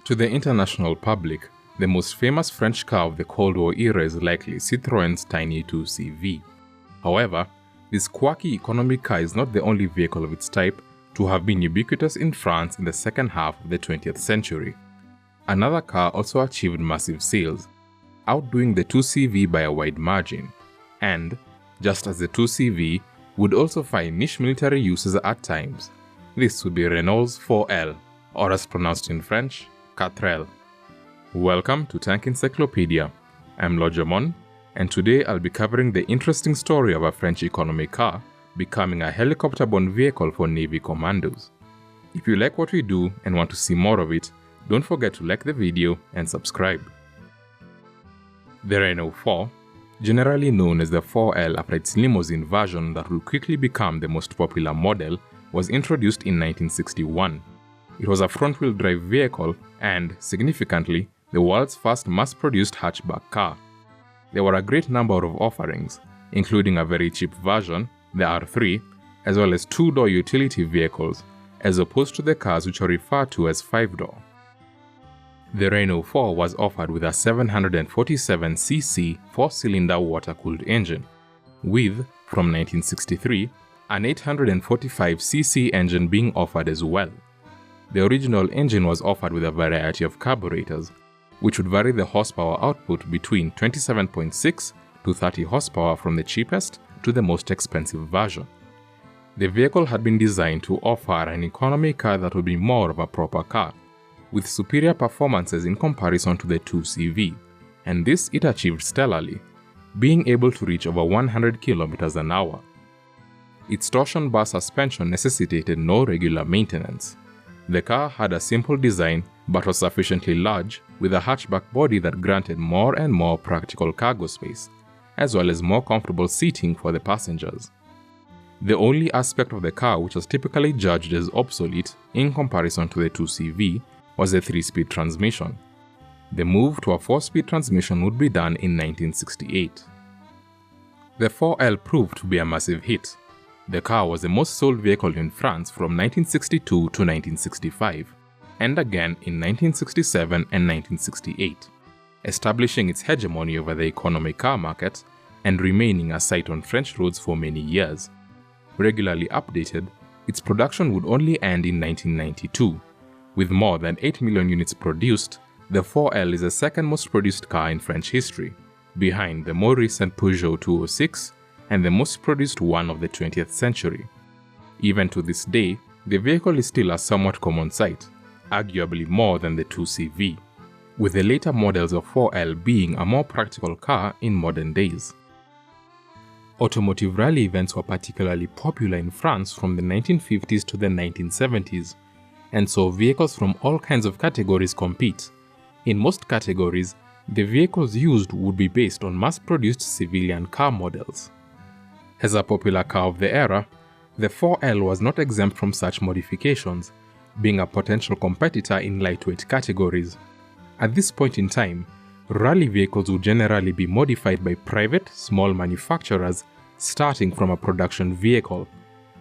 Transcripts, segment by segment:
To the international public, the most famous French car of the Cold War era is likely Citroën's tiny 2CV. However, this quirky economy car is not the only vehicle of its type to have been ubiquitous in France in the second half of the 20th century. Another car also achieved massive sales, outdoing the 2CV by a wide margin, and, just as the 2CV, would also find niche military uses at times. This would be Renault's 4L, or as pronounced in French, 4L. Welcome to Tank Encyclopedia. I'm Lojamon, and today I'll be covering the interesting story of a French economy car becoming a helicopter-borne vehicle for Navy commandos. If you like what we do and want to see more of it, don't forget to like the video and subscribe. The Renault 4, generally known as the 4L after its limousine version that would quickly become the most popular model, was introduced in 1961. It was a front-wheel drive vehicle and, significantly, the world's first mass-produced hatchback car. There were a great number of offerings, including a very cheap version, the R3, as well as two-door utility vehicles, as opposed to the cars which are referred to as five-door. The Renault 4 was offered with a 747cc four-cylinder water-cooled engine, with, from 1963, an 845cc engine being offered as well. The original engine was offered with a variety of carburetors, which would vary the horsepower output between 27.6 to 30 horsepower from the cheapest to the most expensive version. The vehicle had been designed to offer an economy car that would be more of a proper car, with superior performances in comparison to the 2CV, and this it achieved stellarly, being able to reach over 100 km an hour. Its torsion bar suspension necessitated no regular maintenance. The car had a simple design but was sufficiently large, with a hatchback body that granted more and more practical cargo space, as well as more comfortable seating for the passengers. The only aspect of the car which was typically judged as obsolete in comparison to the 2CV was the 3-speed transmission. The move to a 4-speed transmission would be done in 1968. The 4L proved to be a massive hit. The car was the most sold vehicle in France from 1962 to 1965, and again in 1967 and 1968, establishing its hegemony over the economy car market and remaining a sight on French roads for many years. Regularly updated, its production would only end in 1992. With more than 8 million units produced, the 4L is the second most produced car in French history, behind the more recent Peugeot 206 and the most produced one of the 20th century. Even to this day, the vehicle is still a somewhat common sight, arguably more than the 2CV, with the later models of 4L being a more practical car in modern days. Automotive rally events were particularly popular in France from the 1950s to the 1970s, and saw vehicles from all kinds of categories compete. In most categories, the vehicles used would be based on mass-produced civilian car models. As a popular car of the era, the 4L was not exempt from such modifications, being a potential competitor in lightweight categories. At this point in time, rally vehicles would generally be modified by private, small manufacturers starting from a production vehicle,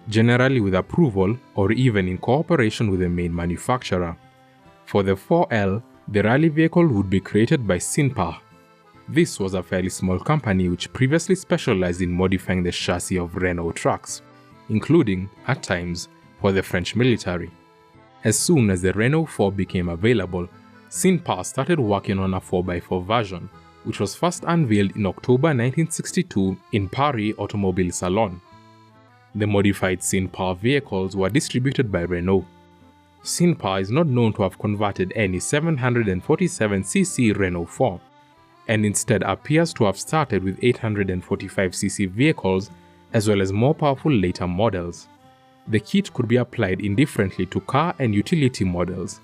generally with approval or even in cooperation with the main manufacturer. For the 4L, the rally vehicle would be created by Sinpar. This was a fairly small company which previously specialized in modifying the chassis of Renault trucks, including, at times, for the French military. As soon as the Renault 4 became available, Sinpar started working on a 4x4 version, which was first unveiled in October 1962 in Paris Automobile Salon. The modified Sinpar vehicles were distributed by Renault. Sinpar is not known to have converted any 747cc Renault 4, and instead appears to have started with 845cc vehicles as well as more powerful later models. The kit could be applied indifferently to car and utility models.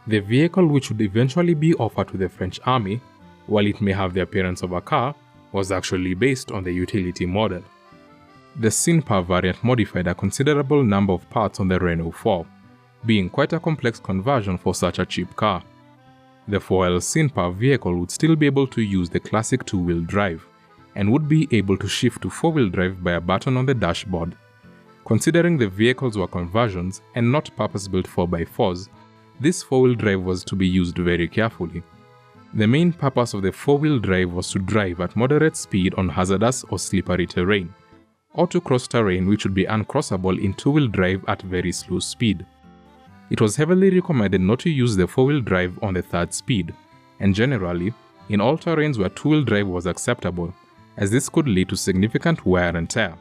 The vehicle which would eventually be offered to the French army, while it may have the appearance of a car, was actually based on the utility model. The Sinpar variant modified a considerable number of parts on the Renault 4, being quite a complex conversion for such a cheap car. The 4L Sinpar vehicle would still be able to use the classic two-wheel drive, and would be able to shift to four-wheel drive by a button on the dashboard. Considering the vehicles were conversions and not purpose-built 4x4s, This four-wheel drive was to be used very carefully. The main purpose of the four-wheel drive was to drive at moderate speed on hazardous or slippery terrain, or to cross terrain which would be uncrossable in two-wheel drive at very slow speed. It was heavily recommended not to use the four-wheel drive on the third speed, and generally, in all terrains where two-wheel drive was acceptable, as this could lead to significant wear and tear.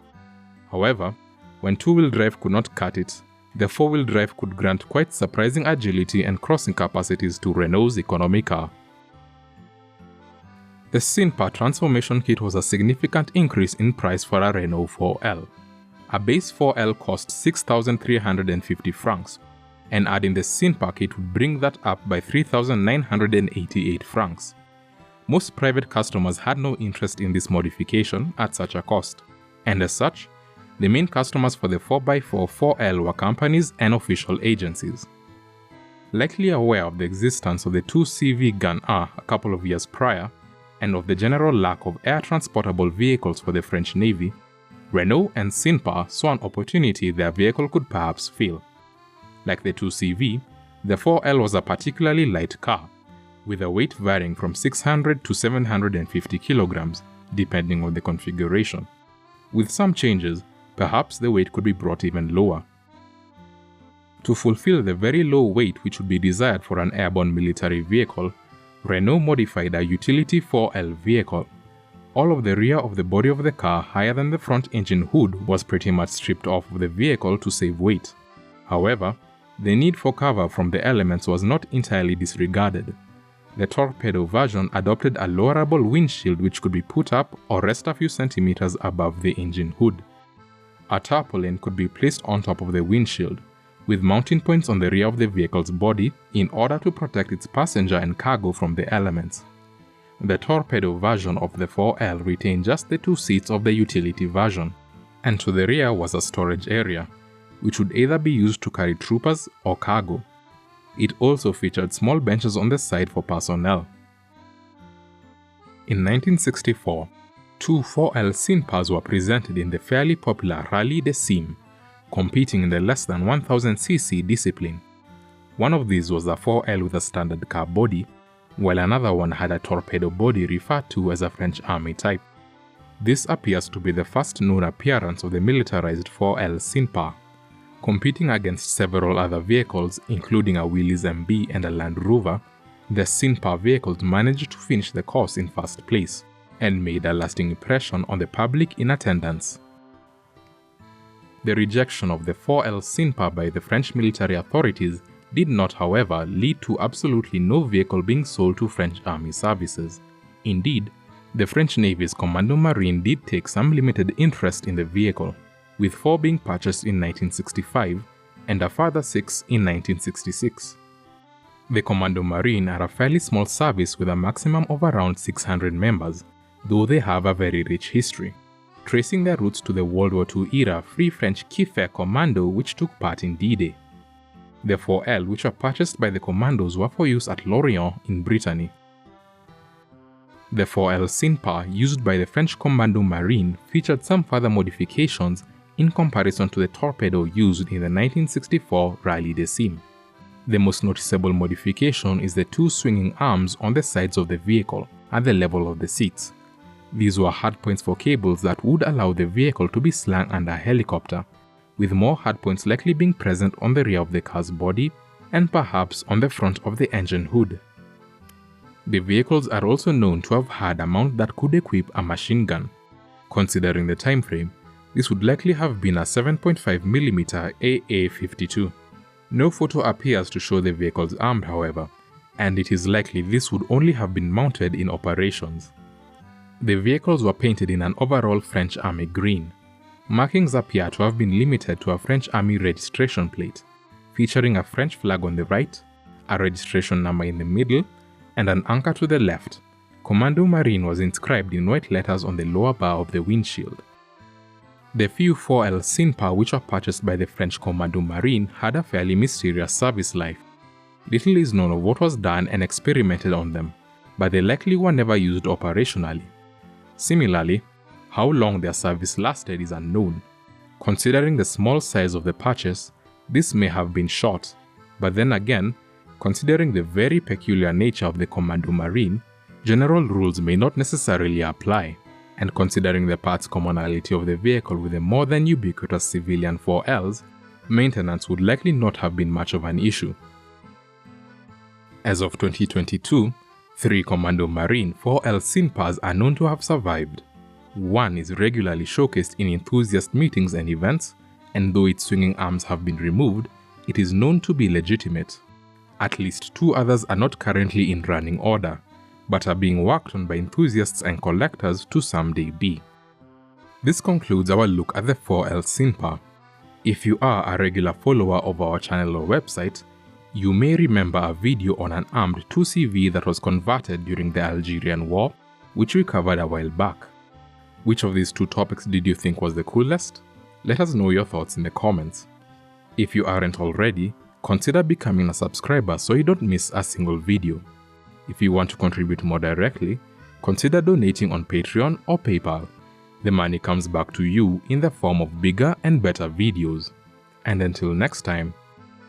However, when two-wheel drive could not cut it, the four-wheel drive could grant quite surprising agility and crossing capacities to Renault's economy car. The Sinpar transformation kit was a significant increase in price for a Renault 4L. A base 4L cost 6,350 francs, and adding the Sinpar kit would bring that up by 3,988 francs. Most private customers had no interest in this modification at such a cost, and as such, the main customers for the 4x4 4L were companies and official agencies. Likely aware of the existence of the 2CV Gun A a couple of years prior, and of the general lack of air-transportable vehicles for the French Navy, Renault and Sinpar saw an opportunity their vehicle could perhaps fill. Like the 2CV, the 4L was a particularly light car, with a weight varying from 600 to 750 kilograms, depending on the configuration. With some changes, perhaps the weight could be brought even lower. To fulfill the very low weight which would be desired for an airborne military vehicle, Renault modified a utility 4L vehicle. All of the rear of the body of the car higher than the front engine hood was pretty much stripped off of the vehicle to save weight. However, the need for cover from the elements was not entirely disregarded. The torpedo version adopted a lowerable windshield which could be put up or rest a few centimeters above the engine hood. A tarpaulin could be placed on top of the windshield, with mounting points on the rear of the vehicle's body in order to protect its passenger and cargo from the elements. The torpedo version of the 4L retained just the two seats of the utility version, and to the rear was a storage area, which would either be used to carry troopers or cargo. It also featured small benches on the side for personnel. In 1964, two 4L Sinpars were presented in the fairly popular Rallye des Cimes, competing in the less than 1000cc discipline. One of these was a 4L with a standard car body, while another one had a torpedo body referred to as a French Army type. This appears to be the first known appearance of the militarized 4L Sinpar. Competing against several other vehicles, including a Willys MB and a Land Rover, the Sinpar vehicles managed to finish the course in first place, and made a lasting impression on the public in attendance. The rejection of the 4L Sinpar by the French military authorities did not, however, lead to absolutely no vehicle being sold to French army services. Indeed, the French Navy's Commando Marines did take some limited interest in the vehicle, with 4 being purchased in 1965 and a further 6 in 1966. The Commando Marines are a fairly small service with a maximum of around 600 members, though they have a very rich history, tracing their roots to the World War II era Free French Sinpar Commando which took part in D-Day. The 4L which were purchased by the commandos were for use at Lorient in Brittany. The 4L Sinpar used by the French Commando Marine featured some further modifications in comparison to the torpedo used in the 1964 Rallye des Cimes. The most noticeable modification is the 2 swinging arms on the sides of the vehicle at the level of the seats. These were hardpoints for cables that would allow the vehicle to be slung under a helicopter, with more hardpoints likely being present on the rear of the car's body and perhaps on the front of the engine hood. The vehicles are also known to have had a mount that could equip a machine gun. Considering the time frame, this would likely have been a 7.5mm AA-52. No photo appears to show the vehicles armed, however, and it is likely this would only have been mounted in operations. The vehicles were painted in an overall French Army green. Markings appear to have been limited to a French Army registration plate, featuring a French flag on the right, a registration number in the middle, and an anchor to the left. Commando Marine was inscribed in white letters on the lower bar of the windshield. The few 4L Sinpar which were purchased by the French Commando Marine had a fairly mysterious service life. Little is known of what was done and experimented on them, but they likely were never used operationally. Similarly, how long their service lasted is unknown. Considering the small size of the purchase, this may have been short, but then again, Considering the very peculiar nature of the Commando Marine, general rules may not necessarily apply, and considering the parts commonality of the vehicle with the more than ubiquitous civilian 4Ls, maintenance would likely not have been much of an issue. As of 2022, 3 Commando Marine 4L Sinpars are known to have survived. One is regularly showcased in enthusiast meetings and events, and though its swinging arms have been removed, it is known to be legitimate. At least 2 others are not currently in running order, but are being worked on by enthusiasts and collectors to someday be. This concludes our look at the 4L Sinpar. If you are a regular follower of our channel or website, you may remember a video on an armed 2CV that was converted during the Algerian War, which we covered a while back. Which of these 2 topics did you think was the coolest? Let us know your thoughts in the comments. If you aren't already, consider becoming a subscriber so you don't miss a single video. If you want to contribute more directly, consider donating on Patreon or PayPal. The money comes back to you in the form of bigger and better videos. And until next time,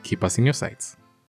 keep us in your sights.